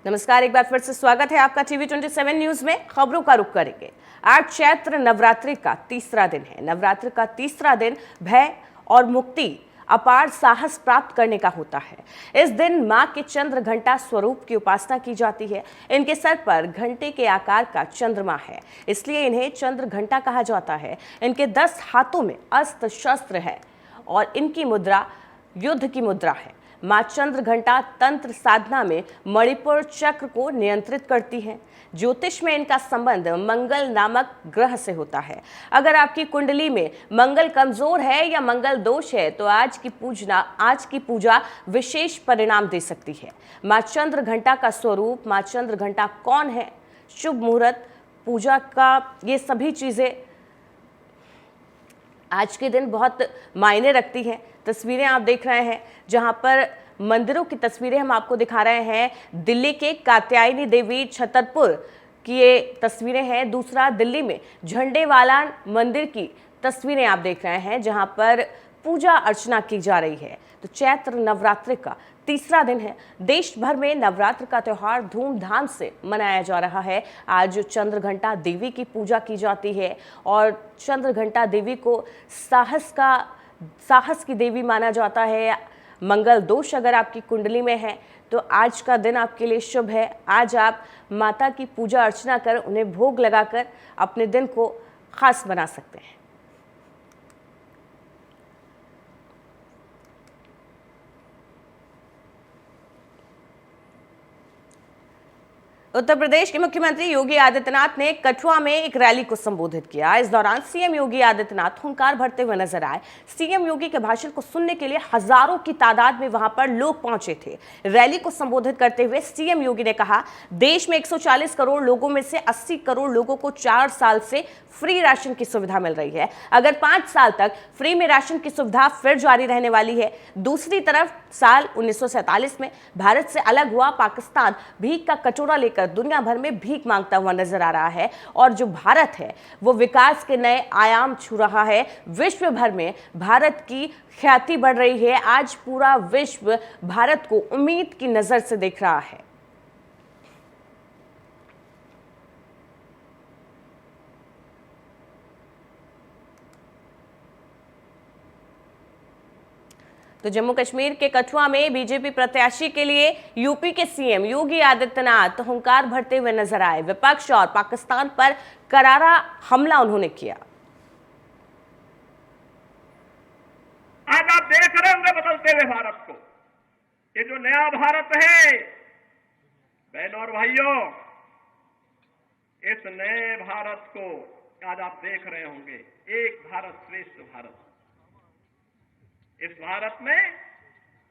नमस्कार, एक बार फिर से स्वागत है आपका टीवी 27 न्यूज में। खबरों का रुख करेंगे। आज चैत्र नवरात्रि का तीसरा दिन है। नवरात्र का तीसरा दिन भय और मुक्ति, अपार साहस प्राप्त करने का होता है। इस दिन मां के चंद्र घंटा स्वरूप की उपासना की जाती है। इनके सर पर घंटे के आकार का चंद्रमा है, इसलिए इन्हें चंद्र घंटा कहा जाता है। इनके 10 हाथों में अस्त्र शस्त्र है और इनकी मुद्रा युद्ध की मुद्रा है। मां चंद्र घंटा तंत्र साधना में मणिपुर चक्र को नियंत्रित करती हैं। ज्योतिष में इनका संबंध मंगल नामक ग्रह से होता है। अगर आपकी कुंडली में मंगल कमजोर है या मंगल दोष है तो आज की पूजा विशेष परिणाम दे सकती है। मां चंद्र घंटा का स्वरूप, मां चंद्र घंटा कौन है, शुभ मुहूर्त, पूजा का, ये सभी चीजें आज के दिन बहुत मायने रखती हैं। तस्वीरें आप देख रहे हैं, जहां पर मंदिरों की तस्वीरें हम आपको दिखा रहे हैं। दिल्ली के कात्यायनी देवी छतरपुर की ये तस्वीरें हैं। दूसरा, दिल्ली में झंडेवाला मंदिर की तस्वीरें आप देख रहे हैं, जहां पर पूजा अर्चना की जा रही है। तो चैत्र नवरात्रि का तीसरा दिन है। देश भर में नवरात्र का त्यौहार धूमधाम से मनाया जा रहा है। आज चंद्र घंटा देवी की पूजा की जाती है और चंद्र घंटा देवी को साहस की देवी माना जाता है। मंगल दोष अगर आपकी कुंडली में है तो आज का दिन आपके लिए शुभ है। आज आप माता की पूजा अर्चना कर, उन्हें भोग लगाकर अपने दिन को खास बना सकते हैं। उत्तर प्रदेश के मुख्यमंत्री योगी आदित्यनाथ ने कठुआ में एक रैली को संबोधित किया। इस दौरान सीएम योगी आदित्यनाथ हुंकार भरते हुए नजर आए। सीएम योगी के भाषण को सुनने के लिए हजारों की तादाद में वहां पर लोग पहुंचे थे। रैली को संबोधित करते हुए सीएम योगी ने कहा, देश में 140 करोड़ लोगों में से 80 करोड़ लोगों को 4 साल से फ्री राशन की सुविधा मिल रही है। अगर 5 साल तक फ्री में राशन की सुविधा फिर जारी रहने वाली है। दूसरी तरफ साल 1947 में भारत से अलग हुआ पाकिस्तान भीख का कटोरा लेकर दुनिया भर में भीख मांगता हुआ नजर आ रहा है और जो भारत है वो विकास के नए आयाम छू रहा है। विश्व भर में भारत की ख्याति बढ़ रही है। आज पूरा विश्व भारत को उम्मीद की नजर से देख रहा है। तो जम्मू कश्मीर के कठुआ में बीजेपी प्रत्याशी के लिए यूपी के सीएम योगी आदित्यनाथ हुंकार भरते हुए नजर आए। विपक्ष और पाकिस्तान पर करारा हमला उन्होंने किया। आज आप देख रहे होंगे बदलते हुए भारत को। ये जो नया भारत है बहनों और भाइयों, इस नए भारत को आज आप देख रहे होंगे। एक भारत श्रेष्ठ भारत। इस भारत में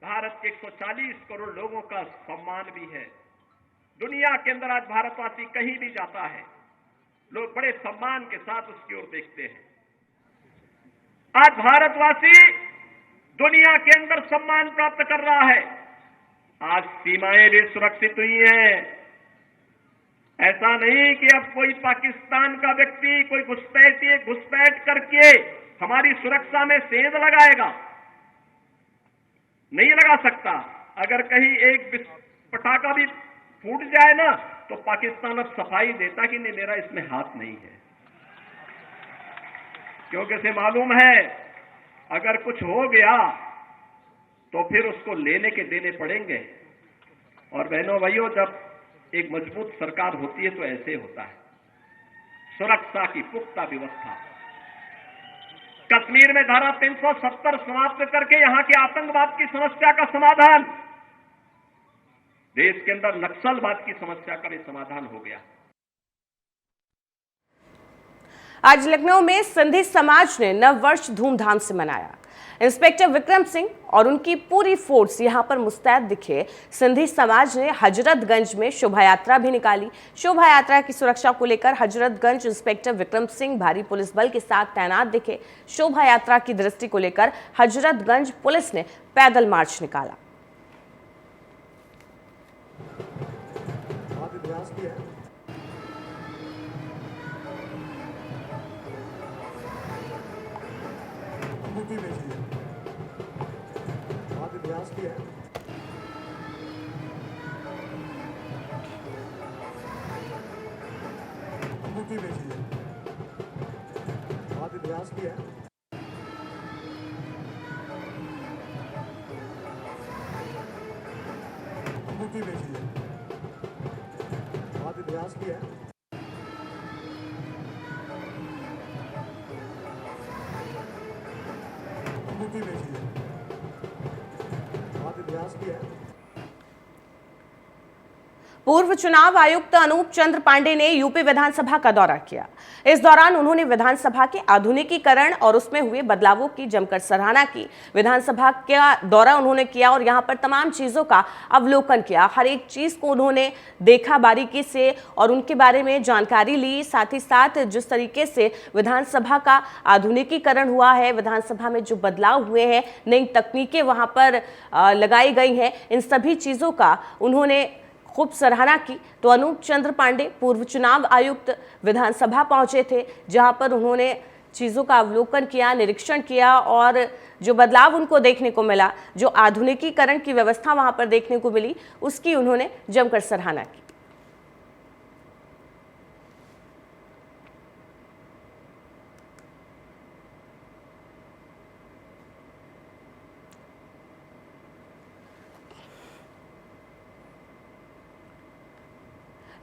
भारत के 140 करोड़ लोगों का सम्मान भी है। दुनिया के अंदर आज भारतवासी कहीं भी जाता है, लोग बड़े सम्मान के साथ उसकी ओर देखते हैं। आज भारतवासी दुनिया के अंदर सम्मान प्राप्त कर रहा है। आज सीमाएं भी सुरक्षित हुई हैं। ऐसा नहीं कि अब कोई पाकिस्तान का व्यक्ति कोई घुसपैठ करके हमारी सुरक्षा में सेंध लगाएगा, नहीं लगा सकता। अगर कहीं एक पटाखा भी फूट जाए ना तो पाकिस्तान अब सफाई देता कि नहीं, मेरा इसमें हाथ नहीं है, क्योंकि उसे मालूम है अगर कुछ हो गया तो फिर उसको लेने के देने पड़ेंगे। और बहनों भाइयों, जब एक मजबूत सरकार होती है तो ऐसे होता है। सुरक्षा की पुख्ता व्यवस्था। कश्मीर में धारा 370 समाप्त करके यहां के आतंकवाद की समस्या का समाधान, देश के अंदर नक्सलवाद की समस्या का भी समाधान हो गया। आज लखनऊ में सिंधी समाज ने नववर्ष धूमधाम से मनाया। इंस्पेक्टर विक्रम सिंह और उनकी पूरी फोर्स यहां पर मुस्तैद दिखे। सिंधी समाज ने हजरतगंज में शोभा यात्रा भी निकाली। शोभा यात्रा की सुरक्षा को लेकर हजरतगंज इंस्पेक्टर विक्रम सिंह भारी पुलिस बल के साथ तैनात दिखे। शोभा यात्रा की दृष्टि को लेकर हजरतगंज पुलिस ने पैदल मार्च निकाला। अंगूठी बेची है, बहुत इतिहास भी है। अंगूठी बेची है, बहुत इतिहास भी है। अंगूठी बेची है, बहुत इतिहास भी है। पूर्व चुनाव आयुक्त अनूप चंद्र पांडे ने यूपी विधानसभा का दौरा किया। इस दौरान उन्होंने विधानसभा के आधुनिकीकरण और उसमें हुए बदलावों की जमकर सराहना की। विधानसभा का दौरा उन्होंने किया और यहां पर तमाम चीजों का अवलोकन किया। हर एक चीज को उन्होंने देखा बारीकी से और उनके बारे में जानकारी ली। साथ ही साथ जिस तरीके से विधानसभा का आधुनिकीकरण हुआ है, विधानसभा में जो बदलाव हुए हैं, नई तकनीकें वहां पर लगाई गई हैं, इन सभी चीजों का उन्होंने खूब सराहना की। तो अनूप चंद्र पांडे पूर्व चुनाव आयुक्त विधानसभा पहुंचे थे, जहां पर उन्होंने चीज़ों का अवलोकन किया, निरीक्षण किया और जो बदलाव उनको देखने को मिला, जो आधुनिकीकरण की व्यवस्था वहां पर देखने को मिली, उसकी उन्होंने जमकर सराहना की।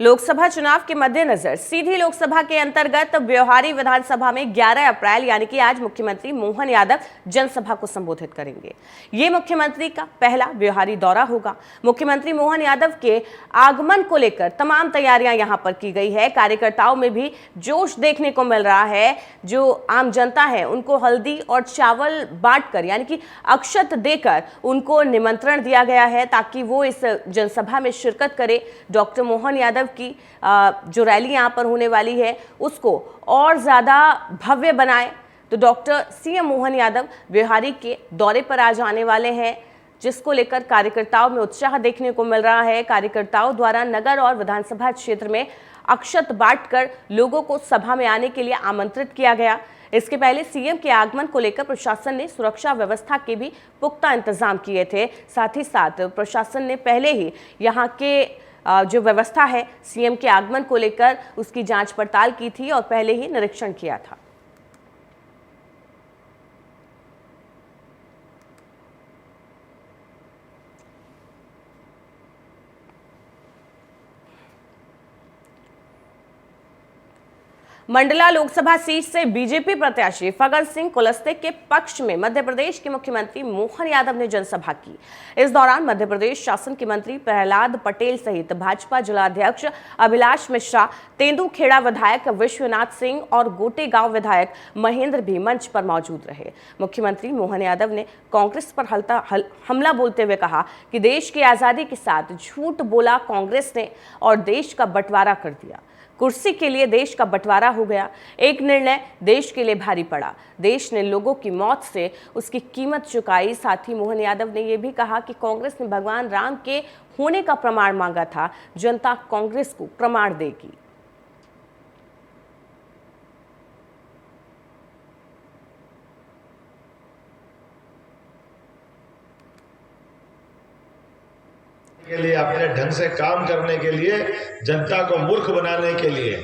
लोकसभा चुनाव के मद्देनजर सीधी लोकसभा के अंतर्गत ब्योहारी विधानसभा में 11 अप्रैल यानी कि आज मुख्यमंत्री मोहन यादव जनसभा को संबोधित करेंगे। ये मुख्यमंत्री का पहला ब्योहारी दौरा होगा। मुख्यमंत्री मोहन यादव के आगमन को लेकर तमाम तैयारियां यहां पर की गई है। कार्यकर्ताओं में भी जोश देखने को मिल रहा है। जो आम जनता है उनको हल्दी और चावल बांटकर यानी कि अक्षत देकर उनको निमंत्रण दिया गया है ताकि वो इस जनसभा में शिरकत करे। डॉक्टर मोहन यादव की जो रैली यहां पर होने वाली है उसको और ज्यादा भव्य बनाए। तो डॉक्टर सीएम मोहन यादव ब्योहारी के दौरे पर आज आने वाले हैं, जिसको लेकर कार्यकर्ताओं में उत्साह देखने को मिल रहा है। कार्यकर्ताओं द्वारा नगर और विधानसभा क्षेत्र में अक्षत बांटकर लोगों को सभा में आने के लिए आमंत्रित किया गया। इसके पहले सीएम के आगमन को लेकर प्रशासन ने सुरक्षा व्यवस्था के भी पुख्ता इंतजाम किए थे। साथ ही साथ प्रशासन ने पहले ही यहाँ के जो व्यवस्था है सीएम के आगमन को लेकर उसकी जांच पड़ताल की थी और पहले ही निरीक्षण किया था। मंडला लोकसभा सीट से बीजेपी प्रत्याशी फगन सिंह कुलस्ते के पक्ष में मध्य प्रदेश के मुख्यमंत्री मोहन यादव ने जनसभा की। इस दौरान मध्य प्रदेश शासन के मंत्री प्रहलाद पटेल सहित भाजपा जिलाध्यक्ष अभिलाष मिश्रा, तेंदुखेड़ा विधायक विश्वनाथ सिंह और गोटेगांव विधायक महेंद्र भी मंच पर मौजूद रहे। मुख्यमंत्री मोहन यादव ने कांग्रेस पर हमला बोलते हुए कहा कि देश की आजादी के साथ झूठ बोला कांग्रेस ने और देश का बंटवारा कर दिया। कुर्सी के लिए देश का बंटवारा हो गया। एक निर्णय देश के लिए भारी पड़ा। देश ने लोगों की मौत से उसकी कीमत चुकाई। साथ ही मोहन यादव ने यह भी कहा कि कांग्रेस ने भगवान राम के होने का प्रमाण मांगा था, जनता कांग्रेस को प्रमाण देगी। के लिए अपने ढंग से काम करने के लिए, जनता को मूर्ख बनाने के लिए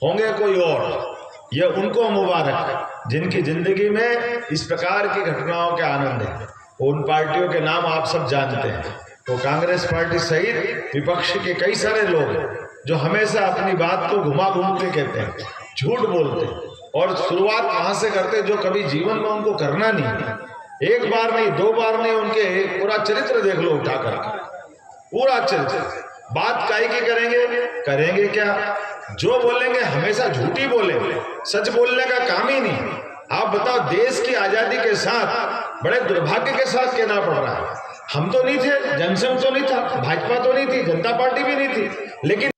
होंगे कोई और। ये उनको मुबारक जिनकी जिंदगी में इस प्रकार की घटनाओं के आनंद है। उन पार्टियों के नाम आप सब जानते हैं। तो कांग्रेस पार्टी सहित विपक्ष के कई सारे लोग जो हमेशा अपनी बात को घुमा घूम के कहते हैं, झूठ बोलते और शुरुआत वहां से करते जो कभी जीवन में उनको करना नहीं। एक बार नहीं, दो बार नहीं, उनके पूरा चरित्र देख लो उठा करके, पूरा चरित्र। बात काहे की करेंगे क्या? जो बोलेंगे हमेशा झूठी बोलेंगे, सच बोलने का काम ही नहीं। आप बताओ, देश की आजादी के साथ बड़े दुर्भाग्य के साथ कहना पड़ रहा है। हम तो नहीं थे, जनसंघ तो नहीं था, भाजपा तो नहीं थी, जनता पार्टी भी नहीं थी, लेकिन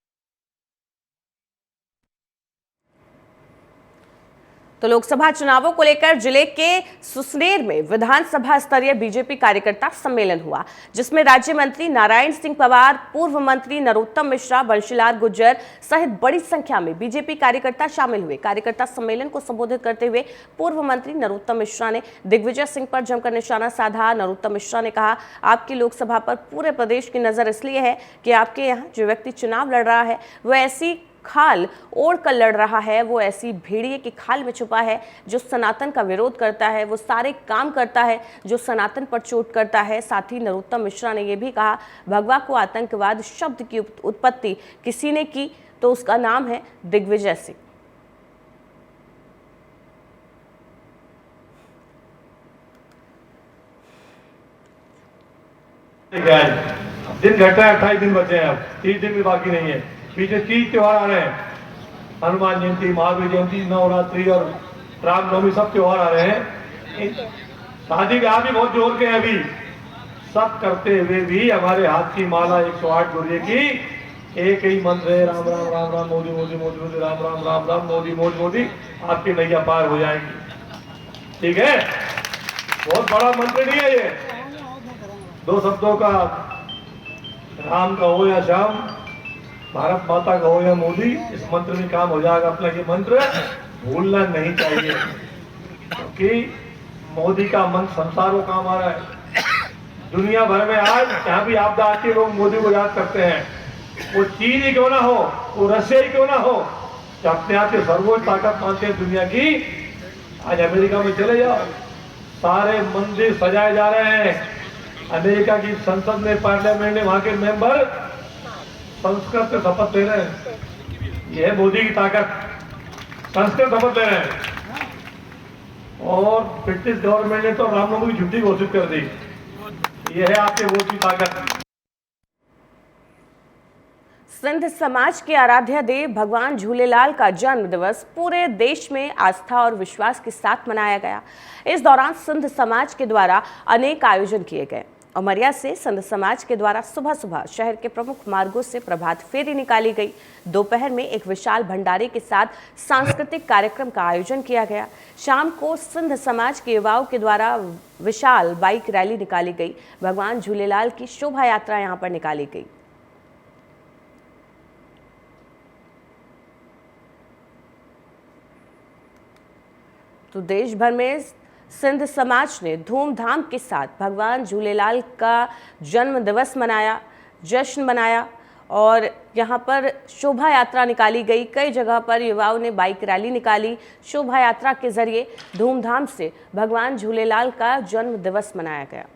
तो लोकसभा चुनावों को लेकर जिले के सुसनेर में विधानसभा स्तरीय बीजेपी कार्यकर्ता सम्मेलन हुआ, जिसमें राज्य मंत्री नारायण सिंह पवार, पूर्व मंत्री नरोत्तम मिश्रा, बंशीलाल गुर्जर सहित बड़ी संख्या में बीजेपी कार्यकर्ता शामिल हुए। कार्यकर्ता सम्मेलन को संबोधित करते हुए पूर्व मंत्री नरोत्तम मिश्रा ने दिग्विजय सिंह पर जमकर निशाना साधा। नरोत्तम मिश्रा ने कहा, आपकी लोकसभा पर पूरे प्रदेश की नजर इसलिए है कि आपके यहाँ जो व्यक्ति चुनाव लड़ रहा है वह ऐसी खाल ओढ़ कर लड़ रहा है वो ऐसी भेड़िए की खाल में छुपा है जो सनातन का विरोध करता है, वो सारे काम करता है जो सनातन पर चोट करता है। साथ ही नरोत्तम मिश्रा ने यह भी कहा, भगवा को आतंकवाद शब्द की उत्पत्ति किसी ने की तो उसका नाम है दिग्विजय सिंह। दिन घटा है, 28 दिन बचे हैं, अब 30 दिन भी बाकी नहीं है। पीछे 30 त्योहार आ रहे हैं, हनुमान जयंती, महावीर जयंती, नवरात्रि और रामनवमी, सब त्योहार आ रहे हैं। शादी ब्याह भी बहुत जोर के हैं अभी, सब करते हुए भी हमारे हाथ की माला 108 गुर्जे की एक ही मंत्र है, राम राम राम राम मोदी मोदी मोदी मोदी, राम राम राम राम मोदी मोदी मोदी, आपकी नैया पार हो जाएगी। ठीक है, बहुत बड़ा मंत्र नहीं है ये, 2 शब्दों का, राम का हो या श्याम, भारत माता का हो या मोदी, इस मंत्र में काम हो जाएगा अपना। ये मंत्र भूलना नहीं चाहिए, क्योंकि मोदी का मंत्र संसार को काम आ रहा है। दुनिया भर में आज जहां भी आपदा आती है लोग मोदी को याद करते हैं, वो चीन ही क्यों ना हो, वो रशिया ही क्यों ना हो, जो अपने आप के सर्वोच्च ताकत मानते हैं दुनिया की। आज अमेरिका में चले जाओ, सारे मंदिर सजाए जा रहे हैं। अमेरिका की संसद में, पार्लियामेंट में वहां के मेंबर संस्कृत से शपथ ले रहे हैं। यह है मोदी की ताकत, संस्कृत शपथ ले रहे हैं। और ब्रिटिश गवर्नमेंट ने तो रामनवमी की छुट्टी घोषित कर दी। यह है आपके वोट की ताकत। सिंध समाज के आराध्य देव भगवान झूलेलाल का जन्म दिवस पूरे देश में आस्था और विश्वास के साथ मनाया गया। इस दौरान सिंध समाज के द्वारा अनेक आयोजन किए गए। उमरिया से सिंध समाज के द्वारा सुबह सुबह शहर के प्रमुख मार्गों से प्रभात फेरी निकाली गई। दोपहर में एक विशाल भंडारे के साथ सांस्कृतिक कार्यक्रम का आयोजन किया गया। शाम को सिंध समाज के युवाओं के द्वारा विशाल बाइक रैली निकाली गई। भगवान झूलेलाल की शोभा यात्रा यहां पर निकाली गई। तो देश भर में सिंध समाज ने धूमधाम के साथ भगवान झूलेलाल का जन्म दिवस मनाया, जश्न मनाया और यहाँ पर शोभा यात्रा निकाली गई। कई जगह पर युवाओं ने बाइक रैली निकाली। शोभा यात्रा के जरिए धूमधाम से भगवान झूलेलाल का जन्म दिवस मनाया गया।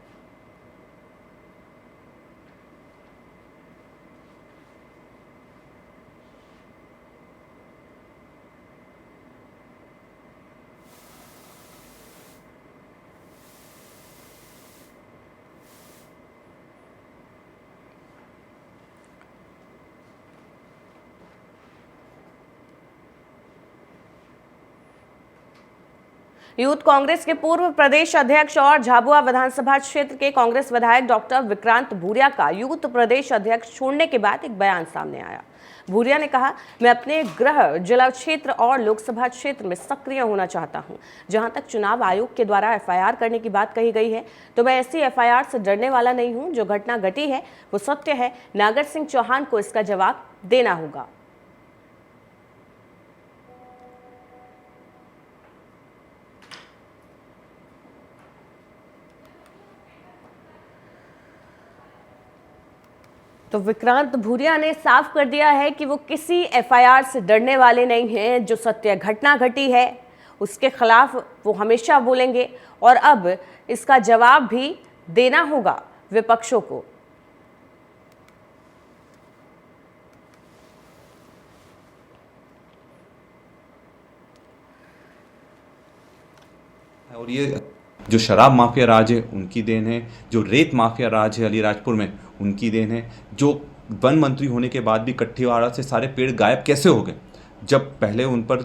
यूथ कांग्रेस के पूर्व प्रदेश अध्यक्ष और झाबुआ विधानसभा क्षेत्र के कांग्रेस विधायक डॉक्टर विक्रांत भूरिया का यूथ प्रदेश अध्यक्ष छोड़ने के बाद एक बयान सामने आया। भूरिया ने कहा, मैं अपने गृह जिला क्षेत्र और लोकसभा क्षेत्र में सक्रिय होना चाहता हूं। जहां तक चुनाव आयोग के द्वारा एफआईआर करने की बात कही गई है, तो मैं ऐसी एफआईआर से डरने वाला नहीं हूं। जो घटना घटी है वो सत्य है। नागर सिंह चौहान को इसका जवाब देना होगा। तो विक्रांत भूरिया ने साफ कर दिया है कि वो किसी एफआईआर से डरने वाले नहीं हैं। जो सत्य घटना घटी है उसके खिलाफ वो हमेशा बोलेंगे और अब इसका जवाब भी देना होगा विपक्षों को। और ये जो शराब माफिया राज है उनकी देन है, जो रेत माफिया राज है अलीराजपुर में उनकी देन है। जो वन मंत्री होने के बाद भी कठियावाड़ा से सारे पेड़ गायब कैसे हो गए, जब पहले उन पर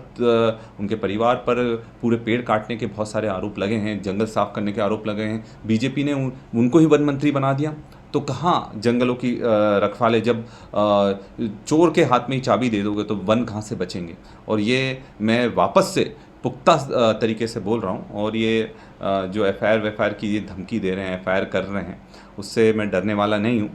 उनके परिवार पर पूरे पेड़ काटने के बहुत सारे आरोप लगे हैं, जंगल साफ करने के आरोप लगे हैं, बीजेपी ने उनको ही वन मंत्री बना दिया। तो कहाँ जंगलों की रखवाले, जब चोर के हाथ में ही चाबी दे दोगे तो वन कहाँ से बचेंगे। और ये मैं वापस से पुख्ता तरीके से बोल रहा हूँ। और ये जो एफआईआर की ये धमकी दे रहे हैं, एफआईआर कर रहे हैं, उससे मैं डरने वाला नहीं हूँ।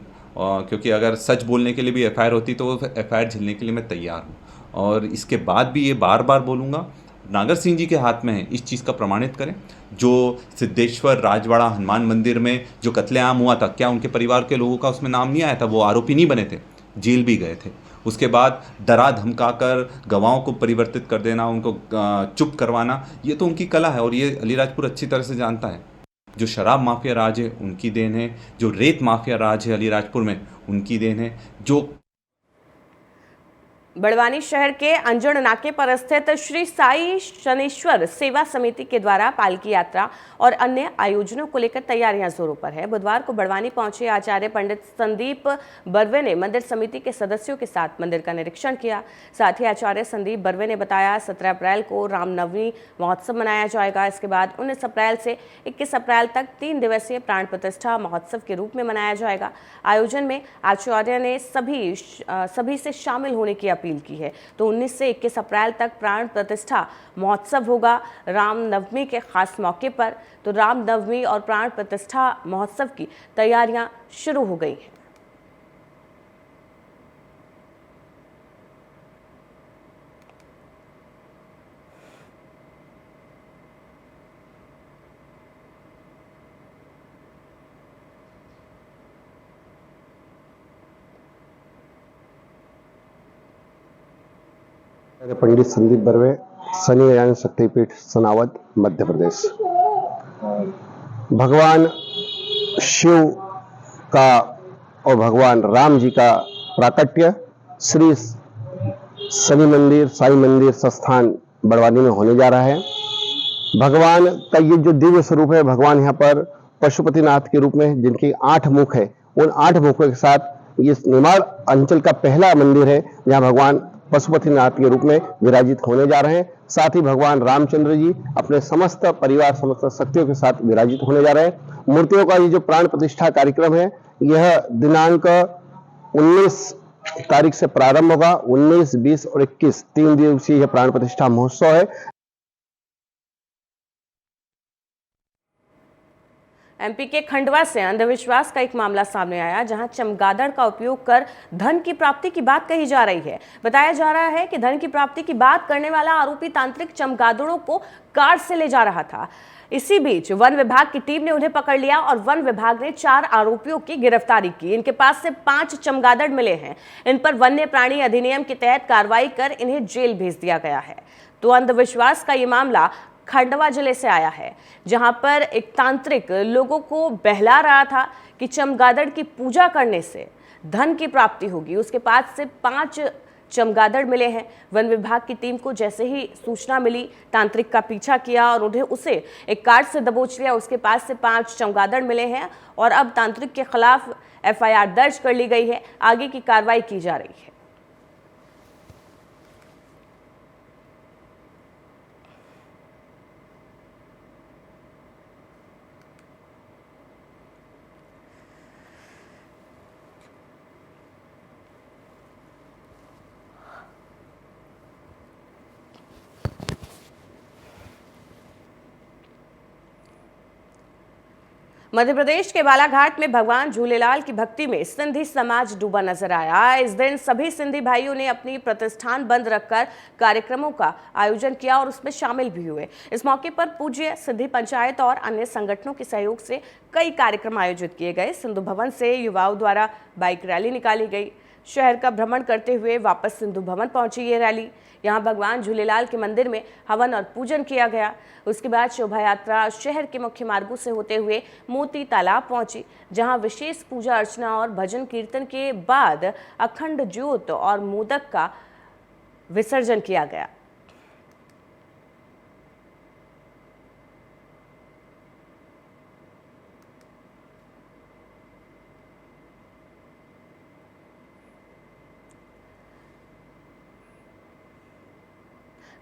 क्योंकि अगर सच बोलने के लिए भी एफआईआर होती तो एफआईआर झेलने के लिए मैं तैयार हूँ। और इसके बाद भी ये बार बार बोलूँगा, नागर सिंह जी के हाथ में है, इस चीज़ का प्रमाणित करें। जो सिद्धेश्वर राजवाड़ा हनुमान मंदिर में जो कत्लेआम हुआ था, क्या उनके परिवार के लोगों का उसमें नाम नहीं आया था? वो आरोपी नहीं बने थे, जेल भी गए थे। उसके बाद डरा धमकाकर गवाहों को परिवर्तित कर देना, उनको चुप करवाना, ये तो उनकी कला है और ये अलीराजपुर अच्छी तरह से जानता है। जो शराब माफिया राज है उनकी देन है, जो रेत माफिया राज है अलीराजपुर में उनकी देन है। जो बड़वानी शहर के अंजड़ नाके पर स्थित श्री साई शनेश्वर सेवा समिति के द्वारा पालकी यात्रा और अन्य आयोजनों को लेकर तैयारियां जोरों पर है। बुधवार को बड़वानी पहुंचे आचार्य पंडित संदीप बर्वे ने मंदिर समिति के सदस्यों के साथ मंदिर का निरीक्षण किया। साथ ही आचार्य संदीप बर्वे ने बताया 17 अप्रैल को रामनवमी महोत्सव मनाया जाएगा। इसके बाद 19 अप्रैल से 21 अप्रैल तक 3 दिवसीय प्राण प्रतिष्ठा महोत्सव के रूप में मनाया जाएगा। आयोजन में आचार्य ने सभी से शामिल होने की अपील की है। तो 19 से 21 अप्रैल तक प्राण प्रतिष्ठा महोत्सव होगा रामनवमी के खास मौके पर। तो रामनवमी और प्राण प्रतिष्ठा महोत्सव की तैयारियां शुरू हो गई हैं। पंडित संदीप बर्वे, शनि ज्ञान शक्तिपीठ, सनावद, मध्य प्रदेश। भगवान शिव का और भगवान राम जी का प्राकट्य श्री शनि मंदिर, साई मंदिर संस्थान बड़वानी में होने जा रहा है। भगवान का ये जो दिव्य स्वरूप है, भगवान यहाँ पर पशुपतिनाथ के रूप में जिनके 8 मुख है, उन 8 मुखों के साथ ये निमाड़ अंचल का पहला मंदिर है जहाँ भगवान पशुपतिनाथ के रूप में विराजित होने जा रहे हैं। साथ ही भगवान रामचंद्र जी अपने समस्त परिवार, समस्त शक्तियों के साथ विराजित होने जा रहे हैं। मूर्तियों का ये जो प्राण प्रतिष्ठा कार्यक्रम है, यह दिनांक 19 तारीख से प्रारंभ होगा। 19, 20 और 21 3 दिवसीय यह प्राण प्रतिष्ठा महोत्सव है। एमपी के खंडवा से अंधविश्वास का एक मामला सामने आया जहां चमगादड़ का उपयोग कर धन की प्राप्ति की बात कही जा रही है। बताया जा रहा है कि धन की प्राप्ति की बात करने वाला आरोपी तांत्रिक चमगादड़ों को कार से ले जा रहा था। इसी बीच वन विभाग की टीम ने उन्हें पकड़ लिया और वन विभाग ने 4 आरोपियों की गिरफ्तारी की। इनके पास से 5 चमगादड़ मिले हैं। इन पर वन्य प्राणी अधिनियम के तहत कार्रवाई कर इन्हें जेल भेज दिया गया है। तो अंधविश्वास का ये मामला खंडवा जिले से आया है, जहां पर एक तांत्रिक लोगों को बहला रहा था कि चमगादड़ की पूजा करने से धन की प्राप्ति होगी। उसके पास से 5 चमगादड़ मिले हैं। वन विभाग की टीम को जैसे ही सूचना मिली, तांत्रिक का पीछा किया और उन्हें उसे एक कार से दबोच लिया। उसके पास से 5 चमगादड़ मिले हैं और अब तांत्रिक के खिलाफ FIR दर्ज कर ली गई है। आगे की कार्रवाई की जा रही है। मध्य प्रदेश के बालाघाट में भगवान झूलेलाल की भक्ति में सिंधी समाज डूबा नजर आया। इस दिन सभी सिंधी भाइयों ने अपनी प्रतिष्ठान बंद रखकर कार्यक्रमों का आयोजन किया और उसमें शामिल भी हुए। इस मौके पर पूज्य सिंधी पंचायत और अन्य संगठनों के सहयोग से कई कार्यक्रम आयोजित किए गए। सिंधु भवन से युवाओं द्वारा बाइक रैली निकाली गई। शहर का भ्रमण करते हुए वापस सिंधु भवन पहुंची ये रैली। यहां भगवान झूलेलाल के मंदिर में हवन और पूजन किया गया। उसके बाद शोभा यात्रा शहर के मुख्य मार्गों से होते हुए मोती तालाब पहुंची, जहां विशेष पूजा अर्चना और भजन कीर्तन के बाद अखंड ज्योत और मोदक का विसर्जन किया गया।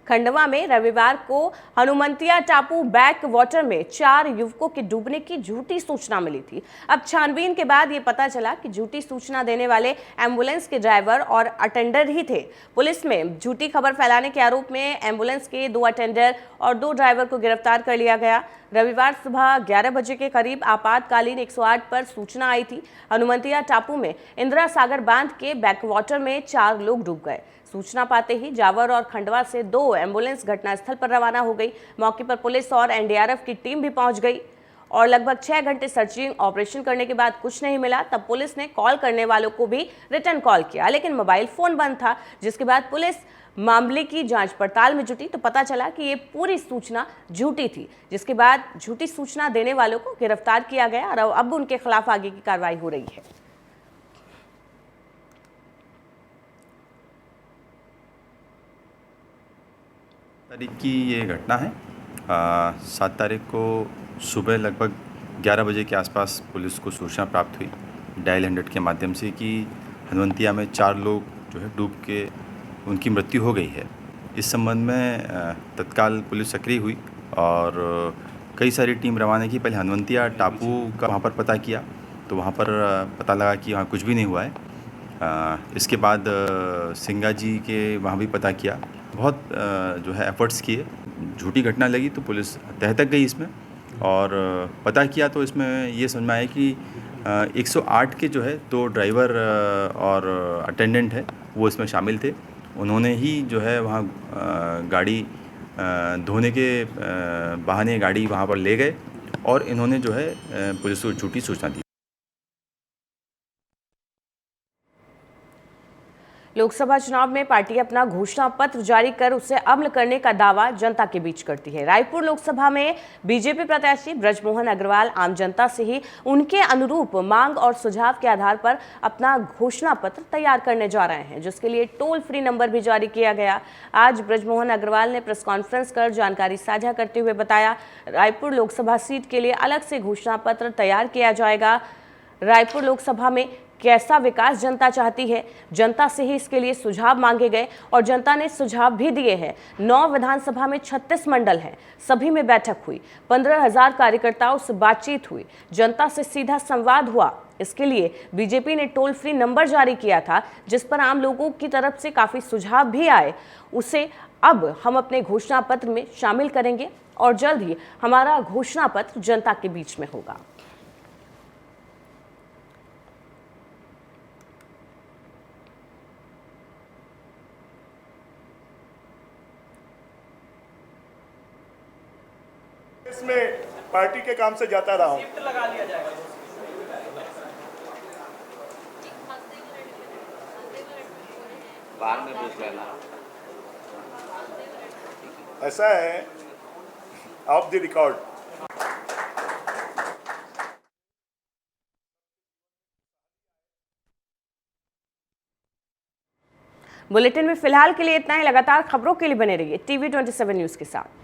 खंडवा में रविवार को हनुमंतिया टापू बैक वाटर में 4 युवकों के डूबने की झूठी सूचना मिली थी। अब छानबीन के बाद ये पता चला कि झूठी सूचना देने वाले एम्बुलेंस के ड्राइवर और अटेंडर ही थे। पुलिस में झूठी खबर फैलाने के आरोप में एम्बुलेंस के 2 अटेंडर और 2 ड्राइवर को गिरफ्तार कर लिया गया। रविवार सुबह 11 बजे के करीब आपातकालीन 108 पर सूचना आई थी। हनुमंतिया टापू में इंदिरा सागर बांध के बैकवाटर में 4 लोग डूब गए। सूचना पाते ही जावर और खंडवा से 2 एम्बुलेंस घटनास्थल पर रवाना हो गई। मौके पर पुलिस और NDRF की टीम भी पहुंच गई और लगभग 6 घंटे सर्चिंग ऑपरेशन करने के बाद कुछ नहीं मिला। तब पुलिस ने कॉल करने वालों को भी रिटर्न कॉल किया, लेकिन मोबाइल फोन बंद था, जिसके बाद पुलिस मामले की जांच पड़ताल में जुटी तो पता चला कि ये पूरी सूचना झूठी थी, जिसके बाद झूठी सूचना देने वालों को गिरफ्तार किया गया और अब उनके खिलाफ आगे की कार्रवाई हो रही है। तारीख की ये घटना है। 7 तारीख को सुबह लगभग 11 बजे के आसपास पुलिस को सूचना प्राप्त हुई डायल 100 के माध्यम से कि हनुवंतिया में 4 लोग जो है डूब के उनकी मृत्यु हो गई है। इस संबंध में तत्काल पुलिस सक्रिय हुई और कई सारी टीम रवाना की। पहले हनुवंतिया टापू का वहाँ पर पता किया तो वहाँ पर पता लगा कि वहाँ कुछ भी नहीं हुआ है। इसके बाद सिंगा जी के वहाँ भी पता किया, बहुत जो है एफर्ट्स किए। झूठी घटना लगी तो पुलिस तह तक गई इसमें और पता किया तो इसमें ये समझ में आया कि 108 के जो है 2 ड्राइवर और अटेंडेंट है वो इसमें शामिल थे। उन्होंने ही जो है वहाँ गाड़ी धोने के बहाने गाड़ी वहाँ पर ले गए और इन्होंने जो है पुलिस को झूठी सूचना दी। लोकसभा चुनाव में पार्टी अपना घोषणा पत्र जारी कर उसे अमल करने का दावा जनता के बीच करती है। रायपुर लोकसभा में बीजेपी प्रत्याशी ब्रजमोहन अग्रवाल आम जनता से ही उनके अनुरूप मांग और सुझाव के आधार पर अपना घोषणा पत्र तैयार करने जा रहे हैं, जिसके लिए टोल फ्री नंबर भी जारी किया गया। आज ब्रजमोहन अग्रवाल ने प्रेस कॉन्फ्रेंस कर जानकारी साझा करते हुए बताया, रायपुर लोकसभा सीट के लिए अलग से घोषणा पत्र तैयार किया जाएगा। रायपुर लोकसभा में कैसा विकास जनता चाहती है, जनता से ही इसके लिए सुझाव मांगे गए और जनता ने सुझाव भी दिए हैं। 9 विधानसभा में 36 मंडल हैं, सभी में बैठक हुई, 15,000 कार्यकर्ताओं से बातचीत हुई, जनता से सीधा संवाद हुआ। इसके लिए बीजेपी ने टोल फ्री नंबर जारी किया था, जिस पर आम लोगों की तरफ से काफी सुझाव भी आए। उसे अब हम अपने घोषणा पत्र में शामिल करेंगे और जल्द ही हमारा घोषणा पत्र जनता के बीच में होगा। इसमें पार्टी के काम से जाता रहा हूँ। ऐसा है ऑफ द रिकॉर्ड। बुलेटिन में फिलहाल के लिए इतना ही। लगातार खबरों के लिए बने रहिए TV 27 न्यूज के साथ।